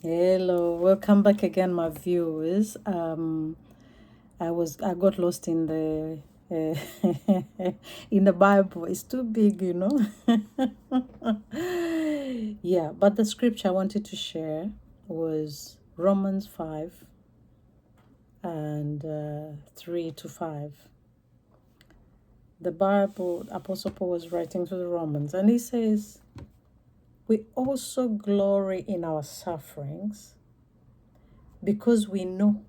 Hello, welcome back again, my viewers. I got lost in the in the Bible. It's too big, you know. Yeah, but the scripture I wanted to share was Romans 5 and 3 to 5. The Bible, Apostle Paul was writing to the Romans, and he says, "We also glory in our sufferings because we know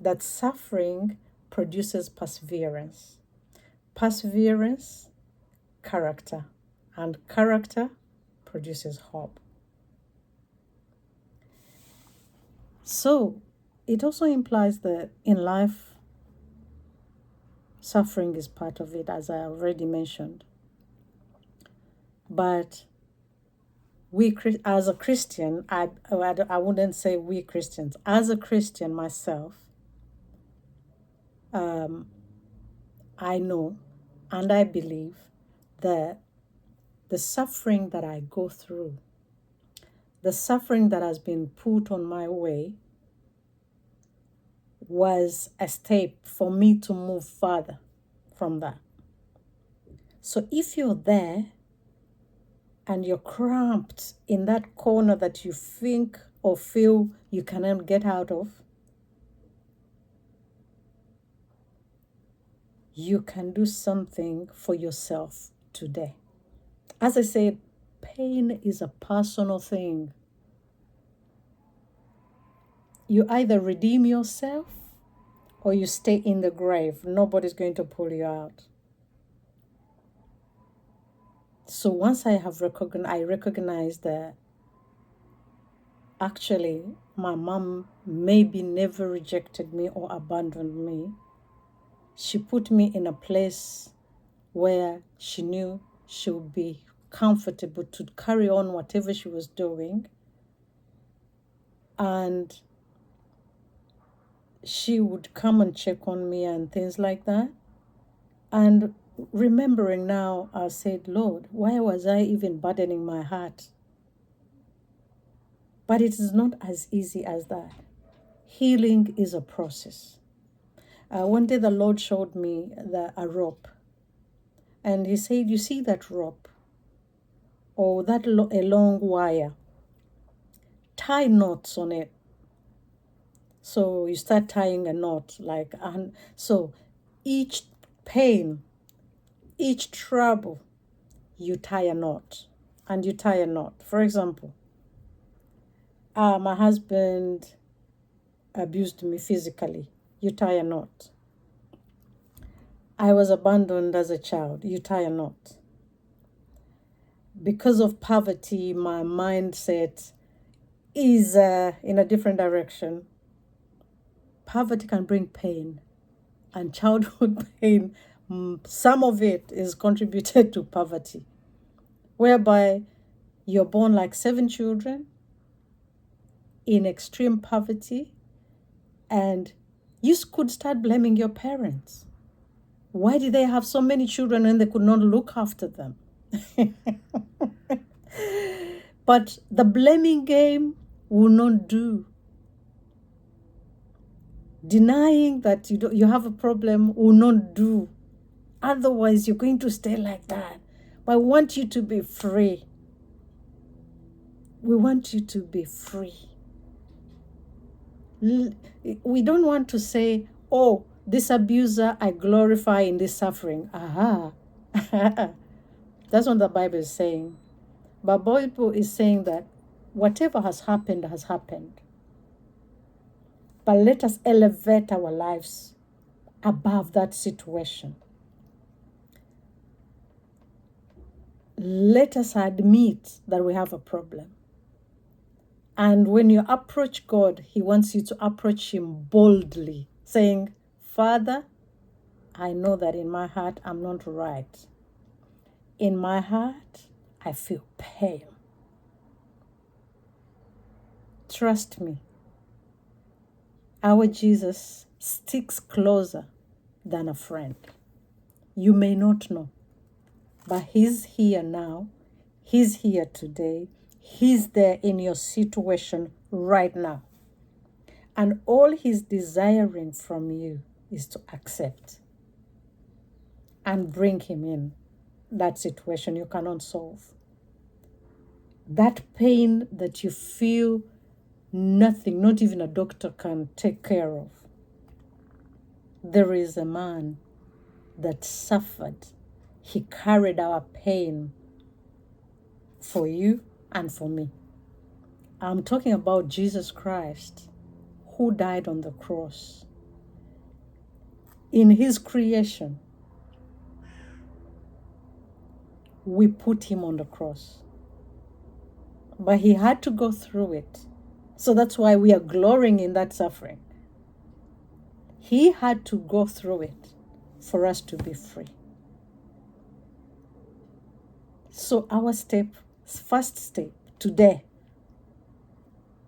that suffering produces perseverance. Perseverance, character, and character produces hope." So it also implies that in life, suffering is part of it, as I already mentioned. But as a Christian, I wouldn't say we Christians. As a Christian myself, um, I know and I believe that the suffering that I go through, the suffering that has been put on my way, was a step for me to move further from that. So if you're there and you're cramped in that corner that you think or feel you cannot get out of, you can do something for yourself today. As I said, pain is a personal thing. You either redeem yourself or you stay in the grave. Nobody's going to pull you out. So once I recognized that actually my mom maybe never rejected me or abandoned me. She put me in a place where she knew she would be comfortable to carry on whatever she was doing. And she would come and check on me and things like that. And remembering now, I said, Lord, why was I even burdening my heart? But it is not as easy as that. Healing is a process. One day the Lord showed me a rope. And he said, you see that rope or that a long wire? Tie knots on it. So you start tying a knot so each pain, each trouble, you tie a knot and you tie a knot. For example, my husband abused me physically. You tie a knot. I was abandoned as a child. You tie a knot. Because of poverty, my mindset is in a different direction. Poverty can bring pain, and childhood pain, some of it is contributed to poverty, whereby you're born like 7 children in extreme poverty, and you could start blaming your parents. Why did they have so many children when they could not look after them? But the blaming game will not do. Denying that you have a problem will not do. Otherwise, you're going to stay like that. But I want you to be free. We want you to be free. We don't want to say, oh, this abuser, I glorify in this suffering. Aha. That's what the Bible is saying. But Bible is saying that whatever has happened has happened. But let us elevate our lives above that situation. Let us admit that we have a problem. And when you approach God, He wants you to approach Him boldly, saying, Father, I know that in my heart I'm not right. In my heart, I feel pain. Trust me, our Jesus sticks closer than a friend. You may not know, but He's here now. He's here today. He's there in your situation right now. And all he's desiring from you is to accept and bring him in that situation you cannot solve. That pain that you feel nothing, not even a doctor can take care of. There is a man that suffered. He carried our pain for you and for me. I'm talking about Jesus Christ, who died on the cross. In his creation, we put him on the cross. But he had to go through it. So that's why we are glorying in that suffering. He had to go through it for us to be free. So our first step today,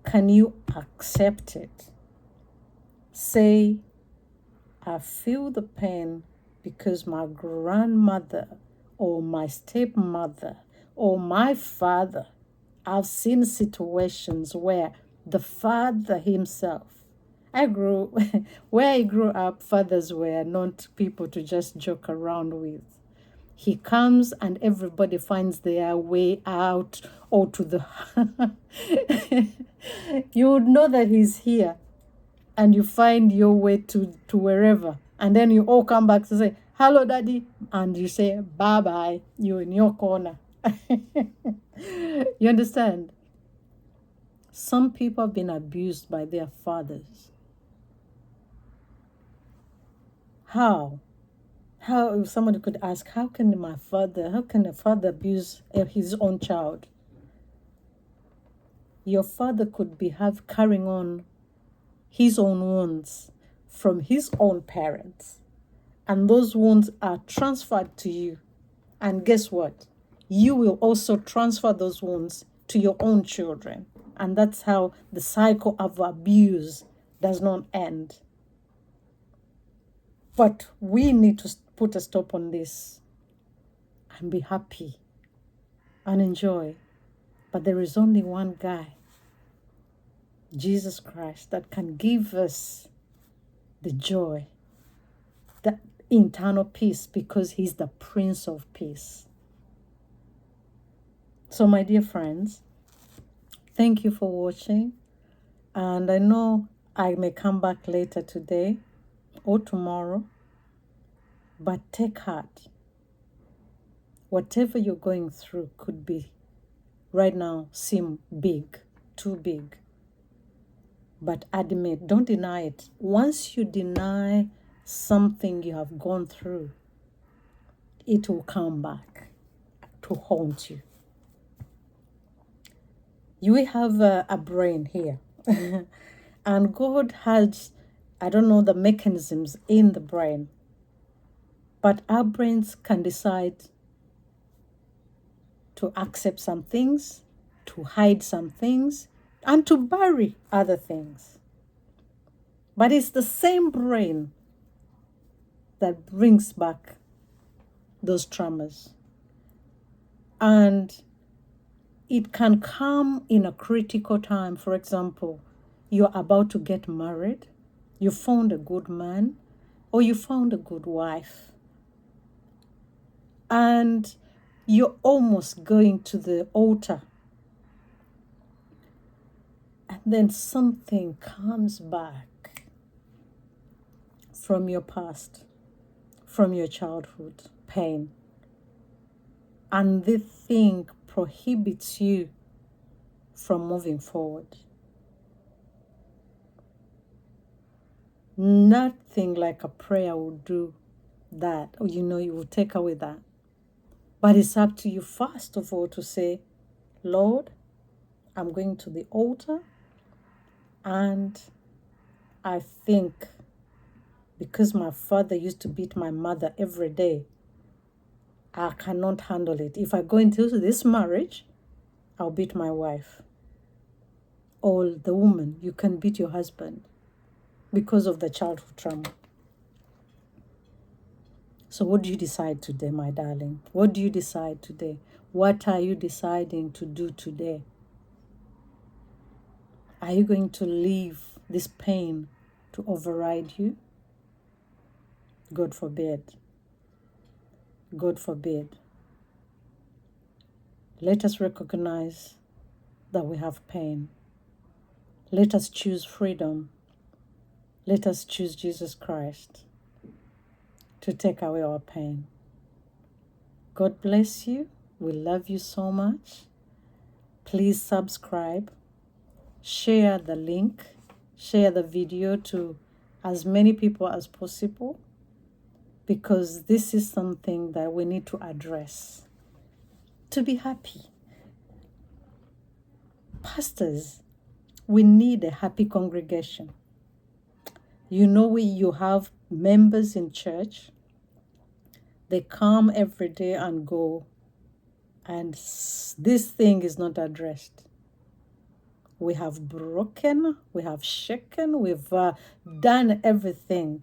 can you accept it? Say, I feel the pain because my grandmother or my stepmother or my father, I've seen situations where the father himself, where I grew up, fathers were not people to just joke around with. He comes and everybody finds their way out or to the... You would know that he's here and you find your way to wherever. And then you all come back to say, hello, daddy. And you say, bye-bye. You're in your corner. You understand? Some people have been abused by their fathers. How if somebody could ask, how can a father abuse his own child? Your father could be carrying on his own wounds from his own parents. And those wounds are transferred to you. And guess what? You will also transfer those wounds to your own children. And that's how the cycle of abuse does not end. But we need to put a stop on this and be happy and enjoy. But there is only one guy, Jesus Christ, that can give us the joy, the internal peace, because he's the Prince of Peace. So, my dear friends, thank you for watching. And I know I may come back later today or tomorrow, but take heart. Whatever you're going through could be right now seem big, too big. But admit, don't deny it. Once you deny something you have gone through, it will come back to haunt you. You have a brain here. And God has, I don't know the mechanisms in the brain, but our brains can decide to accept some things, to hide some things, and to bury other things. But it's the same brain that brings back those traumas. And it can come in a critical time. For example, you're about to get married, you found a good man, or you found a good wife, and you're almost going to the altar. And then something comes back from your past, from your childhood pain. And this thing prohibits you from moving forward. Nothing like a prayer will do that, or you will take away that. But it's up to you, first of all, to say, Lord, I'm going to the altar, and I think because my father used to beat my mother every day, I cannot handle it. If I go into this marriage, I'll beat my wife. Or the woman, you can beat your husband because of the childhood trauma. So what do you decide today, my darling? What do you decide today? What are you deciding to do today? Are you going to leave this pain to override you? God forbid. God forbid. Let us recognize that we have pain. Let us choose freedom. Let us choose Jesus Christ to take away our pain. God bless you. We love you so much. Please subscribe. Share the link. Share the video to as many people as possible, because this is something that we need to address to be happy. Pastors, we need a happy congregation. You have members in church. They come every day and go, and this thing is not addressed. We have broken, we have shaken, we've done everything,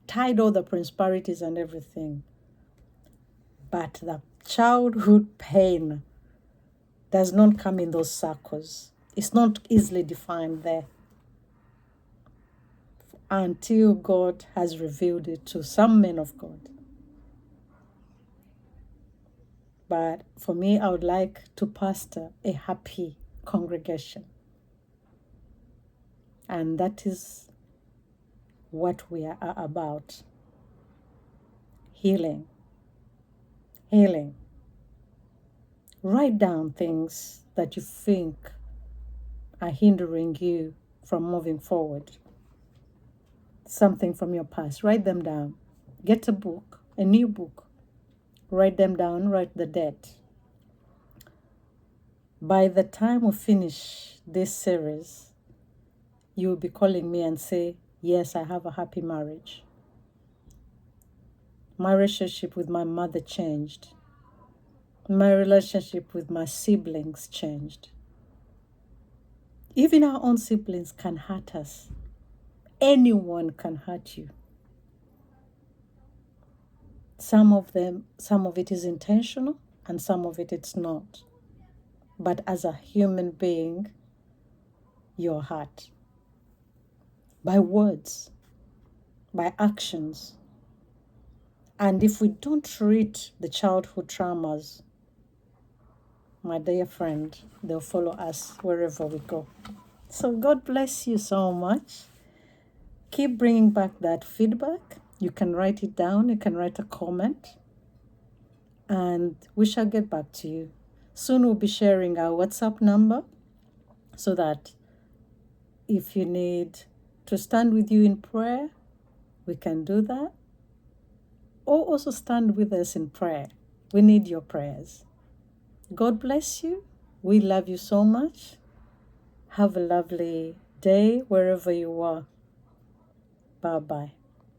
tied all the prosperities and everything. But the childhood pain does not come in those circles. It's not easily defined there until God has revealed it to some men of God. But for me, I would like to pastor a happy congregation. And that is what we are about. Healing. Healing. Write down things that you think are hindering you from moving forward. Something from your past. Write them down. Get a book, a new book. Write them down, write the date. By the time we finish this series, you will be calling me and say, yes, I have a happy marriage. My relationship with my mother changed. My relationship with my siblings changed. Even our own siblings can hurt us. Anyone can hurt you. Some of it is intentional, and some of it it's not. But as a human being, you're hurt. By words, by actions. And if we don't treat the childhood traumas, my dear friend, they'll follow us wherever we go. So God bless you so much. Keep bringing back that feedback. You can write it down. You can write a comment. And we shall get back to you. Soon we'll be sharing our WhatsApp number so that if you need to stand with you in prayer, we can do that. Or also stand with us in prayer. We need your prayers. God bless you. We love you so much. Have a lovely day wherever you are. Bye-bye.